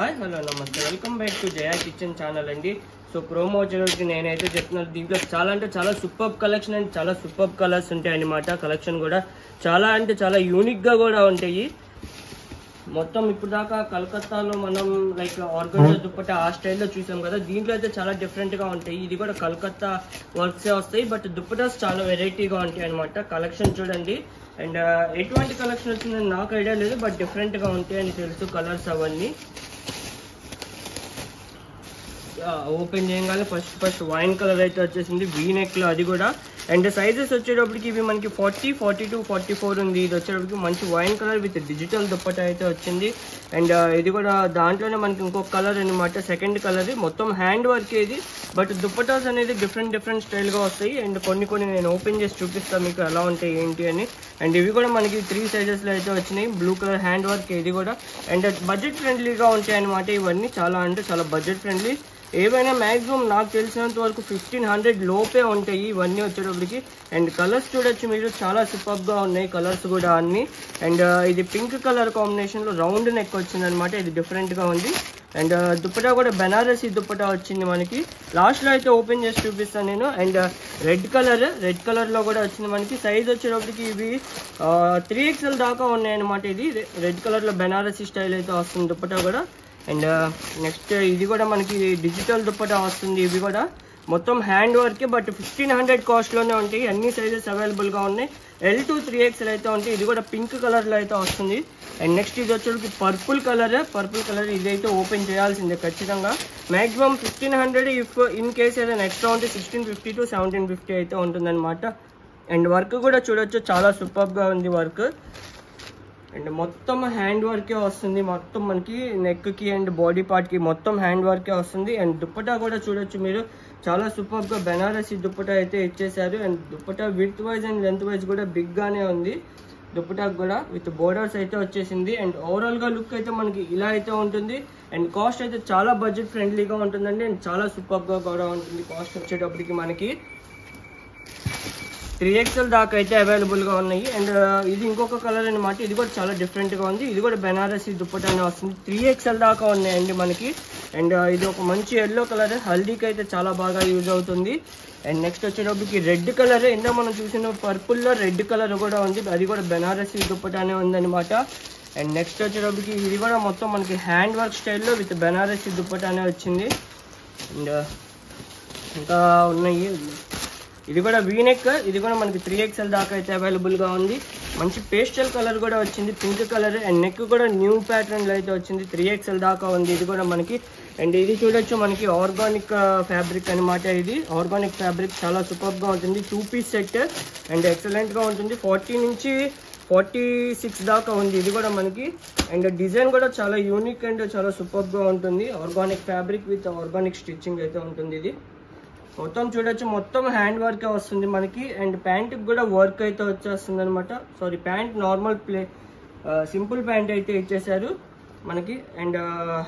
Hi hello నమస్తే welcome back to Jaya kitchen channel అండి. So promo వచ్చేటప్పటికి నేనైతే చెప్తున్నాను, దీంట్లో చాలా అంటే చాలా సూపర్ కలెక్షన్ అండ్ చాలా సూపర్ కలర్స్ ఉంటాయి అన్నమాట. కలెక్షన్ కూడా చాలా అంటే చాలా యూనిక్గా కూడా ఉంటాయి. మొత్తం ఇప్పుడు దాకా కలకత్తాలో మనం లైక్ ఆర్గనైజ్ దుప్పట ఆ స్టైల్లో చూసాం కదా, దీంట్లో అయితే చాలా డిఫరెంట్గా ఉంటాయి. ఇది కూడా కలకత్తా వర్క్సే వస్తాయి, బట్ దుప్పటాస్ చాలా వెరైటీగా ఉంటాయి అనమాట. కలెక్షన్ చూడండి. అండ్ ఎటువంటి కలెక్షన్ వచ్చిందని నాకు ఐడియా లేదు, బట్ డిఫరెంట్గా ఉంటాయి అని తెలుసు కలర్స్ అవన్నీ. ఓపెన్ చేయగానే ఫస్ట్ వైన్ కలర్ అయితే వచ్చేసింది వీ నెక్ లో, అది కూడా. అండ్ సైజెస్ వచ్చేటప్పటికి ఇవి మనకి 40, 42, 44 ఉంది. ఇది వచ్చేటప్పటికి మంచి wine colour with digital dupatta అయితే వచ్చింది. అండ్ ఇది కూడా దాంట్లోనే మనకి ఇంకొక కలర్ అనమాట, సెకండ్ కలర్. మొత్తం హ్యాండ్ వర్క్ ఇది, బట్ దుప్పటాస్ అనేది డిఫరెంట్ స్టైల్ గా వస్తాయి. అండ్ కొన్ని నేను ఓపెన్ చేసి చూపిస్తాను మీకు ఎలా ఉంటాయి ఏంటి అని. అండ్ ఇవి కూడా మనకి 3 సైజెస్ లో అయితే వచ్చినాయి. బ్లూ కలర్ హ్యాండ్ వర్క్ ఇది కూడా. అండ్ బడ్జెట్ ఫ్రెండ్లీగా ఉంటాయి అనమాట ఇవన్నీ. చాలా అంటే చాలా బడ్జెట్ ఫ్రెండ్లీ. ఏవైనా మ్యాక్సిమం నాకు తెలిసినంత వరకు 1500 లోపే ఉంటాయి ఇవన్నీ వచ్చేటప్పటికి. అండ్ కలర్స్ చూడొచ్చు మీరు, చాలా సూపర్గా ఉన్నాయి కలర్స్ కూడా అన్ని. అండ్ ఇది పింక్ కలర్ కాంబినేషన్లో రౌండ్ నెక్ వచ్చింది అనమాట, ఇది డిఫరెంట్గా ఉంది. అండ్ దుప్పటా కూడా బెనారసీ దుప్పటా వచ్చింది మనకి. లాస్ట్లో అయితే ఓపెన్ చేసి చూపిస్తాను నేను. అండ్ రెడ్ కలర్లో కూడా వచ్చింది మనకి. సైజ్ వచ్చేటప్పటికి ఇవి 3XL దాకా ఉన్నాయి అనమాట. ఇది రెడ్ కలర్లో బెనారసీ స్టైల్ అయితే వస్తుంది దుప్పటా కూడా. అండ్ నెక్స్ట్ ఇది కూడా మనకి డిజిటల్ దుప్పటా వస్తుంది. ఇవి కూడా మొత్తం హ్యాండ్ వర్క్, బట్ 1500 కాస్ట్లోనే ఉంటాయి. అన్ని సైజెస్ అవైలబుల్గా ఉన్నాయి. L to 3XL అయితే ఉంటాయి. ఇది కూడా పింక్ కలర్లో అయితే వస్తుంది. అండ్ నెక్స్ట్ ఇది వచ్చేటికి పర్పుల్ కలర్ ఇదైతే ఓపెన్ చేయాల్సిందే ఖచ్చితంగా. మ్యాక్సిమం 1500, ఇఫ్ ఇన్ కేస్ ఏదైనా ఎక్స్ట్రా ఉంటే 1650 to 1750 అయితే ఉంటుందన్నమాట. అండ్ వర్క్ కూడా చూడొచ్చు, చాలా సూపర్గా ఉంది వర్క్. అండ్ మొత్తం హ్యాండ్ వర్కే వస్తుంది. మొత్తం మనకి నెక్కి అండ్ బాడీ పార్ట్కి మొత్తం హ్యాండ్ వర్కే వస్తుంది. అండ్ దుప్పటా కూడా చూడొచ్చు మీరు, చాలా సూపర్గా బెనారసీ దుప్పటా అయితే ఇచ్చేసారు. And dupatta width wise and length wise కూడా బిగ్గానే ఉంది. దుప్పటా కూడా విత్ బోర్డర్స్ అయితే వచ్చేసింది. అండ్ ఓవరాల్గా లుక్ అయితే మనకి ఇలా అయితే ఉంటుంది. అండ్ కాస్ట్ అయితే చాలా బడ్జెట్ ఫ్రెండ్లీగా ఉంటుందండి. అండ్ చాలా సూపర్గా కూడా ఉంటుంది. కాస్ట్ వచ్చేటప్పటికి మనకి 3XL దాకా అయితే అవైలబుల్గా ఉన్నాయి. అండ్ ఇది ఇంకొక కలర్ అనమాట, ఇది కూడా చాలా డిఫరెంట్గా ఉంది. ఇది కూడా బెనారసీ దుప్పటానే వస్తుంది. 3XL దాకా ఉన్నాయండి మనకి. అండ్ ఇది ఒక మంచి ఎల్లో కలర్, హల్దీకి అయితే చాలా బాగా యూజ్ అవుతుంది. అండ్ నెక్స్ట్ వచ్చేటప్పటికి రెడ్ కలర్, ఇందా మనం చూసిన పర్పుల్లో రెడ్ కలర్ కూడా ఉంది, అది కూడా బెనారసీ దుప్పటానే ఉందన్నమాట. అండ్ నెక్స్ట్ వచ్చేటప్పటికి ఇది కూడా మొత్తం మనకి హ్యాండ్ వర్క్ స్టైల్లో విత్ బెనారసీ దుప్పటానే వచ్చింది. అండ్ ఇంకా ఉన్నాయి. ఇది కూడా వీనెక్, ఇది కూడా మనకి 3XL దాకా అయితే అవైలబుల్గా ఉంది. మంచి పేస్టల్ కలర్ కూడా వచ్చింది, పింక్ కలర్. అండ్ నెక్ కూడా న్యూ ప్యాటర్న్లో అయితే వచ్చింది. 3XL దాకా ఉంది ఇది కూడా మనకి. అండ్ ఇది చూడొచ్చు మనకి ఆర్గానిక్ ఫ్యాబ్రిక్ అనమాట. ఇది ఆర్గానిక్ ఫ్యాబ్రిక్ చాలా సూపర్గా ఉంటుంది. 2 పీస్ సెట్ అండ్ ఎక్సలెంట్గా ఉంటుంది. 40 నుంచి 46 దాకా ఉంది ఇది కూడా మనకి. అండ్ డిజైన్ కూడా చాలా యూనిక్ అండ్ చాలా సూపర్గా ఉంటుంది. Organic fabric with organic stitching అయితే ఉంటుంది. ఇది మొత్తం చూడొచ్చు, మొత్తం హ్యాండ్ వర్క్ వస్తుంది మనకి. అండ్ ప్యాంట్కి కూడా వర్క్ అయితే వచ్చేస్తుంది అనమాట. Sorry, pant normal simple pant అయితే ఇచ్చేసారు మనకి. అండ్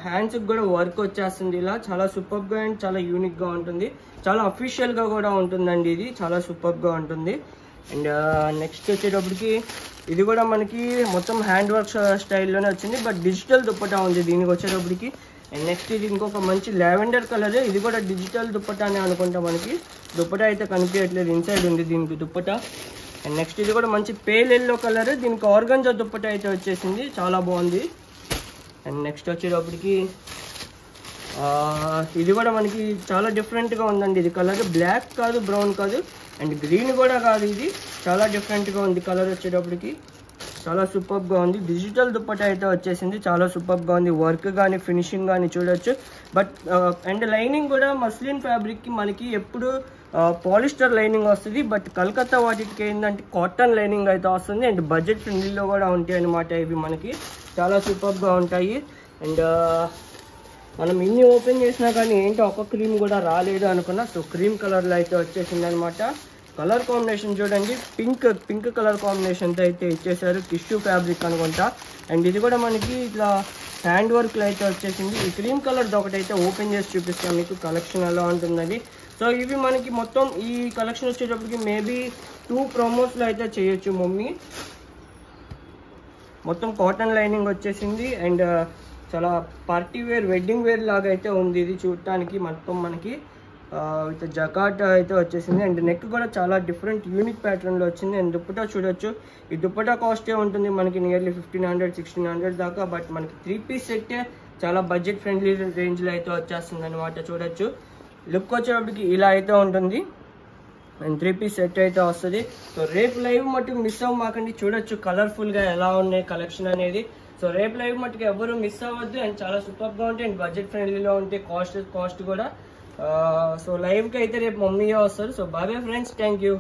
హ్యాండ్స్కి కూడా వర్క్ వచ్చేస్తుంది ఇలా. చాలా సూపర్గా అండ్ చాలా యూనిక్గా ఉంటుంది. చాలా అఫీషియల్గా కూడా ఉంటుందండి. ఇది చాలా సూపర్గా ఉంటుంది. అండ్ నెక్స్ట్ వచ్చేటప్పటికి ఇది కూడా మనకి మొత్తం హ్యాండ్ వర్క్ స్టైల్లోనే వచ్చింది, బట్ డిజిటల్ దుప్పటా ఉంది దీనికి వచ్చేటప్పటికి. అండ్ నెక్స్ట్ ఇది ఇంకొక మంచి లావెండర్ కలర్, ఇది కూడా డిజిటల్ దుప్పటానే అనుకుంటా మనకి. దుప్పటా అయితే కనిపించట్లేదు, ఇన్సైడ్ ఉంది దీనికి దుప్పటా. అండ్ నెక్స్ట్ ఇది కూడా మంచి పేల్ ఎల్లో కలర్, దీనికి ఆర్గంజా దుప్పటా అయితే వచ్చేసింది, చాలా బాగుంది. అండ్ నెక్స్ట్ వచ్చేటప్పటికి ఇది కూడా మనకి చాలా డిఫరెంట్గా ఉందండి. ఇది కలర్ బ్లాక్ కాదు, బ్రౌన్ కాదు, అండ్ గ్రీన్ కూడా కాదు, ఇది చాలా డిఫరెంట్గా ఉంది కలర్ వచ్చేటప్పటికి. చాలా సూపర్గా ఉంది. డిజిటల్ దుప్పటా అయితే వచ్చేసింది, చాలా సూపర్గా ఉంది. వర్క్ కానీ ఫినిషింగ్ కానీ చూడొచ్చు. బట్ అండ్ లైనింగ్ కూడా మస్లిన్ ఫ్యాబ్రిక్కి మనకి ఎప్పుడు పాలిస్టర్ లైనింగ్ వస్తుంది, బట్ కలకత్తా వాటికి ఏంటంటే కాటన్ లైనింగ్ అయితే వస్తుంది. అండ్ బడ్జెట్ ఫ్రెండ్లీలో కూడా ఉంటాయి అనమాట ఇవి మనకి. చాలా సూపర్గా ఉంటాయి. అండ్ మనం ఇన్ని ఓపెన్ చేసినా కానీ ఏంటో ఒక క్రీమ్ కూడా రాలేదు అనుకున్నా. సో క్రీమ్ కలర్లో అయితే వచ్చేసింది అనమాట. కలర్ కాంబినేషన్ చూడండి, పింక్ కలర్ కాంబినేషన్తో అయితే ఇచ్చేసారు. టిష్యూ ఫ్యాబ్రిక్ అనుకుంటా. అండ్ ఇది కూడా మనకి ఇట్లా హ్యాండ్ వర్క్లో అయితే వచ్చేసింది. ఈ క్రీమ్ కలర్ది ఒకటైతే ఓపెన్ చేసి చూపిస్తాను మీకు, కలెక్షన్ ఎలా ఉంటుందని. సో ఇవి మనకి మొత్తం ఈ కలెక్షన్ వచ్చేటప్పటికి మేబీ 2 ప్రోమోస్లో అయితే చేయొచ్చు మమ్మీ. మొత్తం కాటన్ లైనింగ్ వచ్చేసింది. అండ్ చాలా పార్టీ వేర్ వెడ్డింగ్ వేర్ లాగా అయితే ఉంది. ఇది చూడటానికి మొత్తం మనకి విత్ జకాట్ అయితే వచ్చేసింది. అండ్ నెక్ కూడా చాలా డిఫరెంట్ యూనిక్ ప్యాటర్న్లో వచ్చింది. అండ్ దుప్పటా చూడొచ్చు. ఈ దుప్పటా కాస్టే ఉంటుంది మనకి నియర్లీ 1500-1600 దాకా. బట్ మనకి 3 పీస్ సెట్టే చాలా బడ్జెట్ ఫ్రెండ్లీ రేంజ్లో అయితే వచ్చేస్తుంది అనమాట. చూడొచ్చు లుక్ వచ్చేటప్పటికి ఇలా అయితే ఉంటుంది. అండ్ 3 పీస్ సెట్ అయితే వస్తుంది. సో రేపు లైవ్ మట్టుకు మిస్ అవ్వమాకండి. చూడొచ్చు కలర్ఫుల్గా ఎలా ఉన్నాయి కలెక్షన్ అనేది. సో రేపు లైవ్ మట్టుకు ఎవరు మిస్ అవ్వద్దు. అండ్ చాలా సూపర్గా ఉంటాయి అండ్ బడ్జెట్ ఫ్రెండ్లీలో ఉంటాయి. కాస్ట్ కూడా. సో లైవ్కి అయితే రేపు మమ్మీయే వస్తారు. So bye friends, thank you.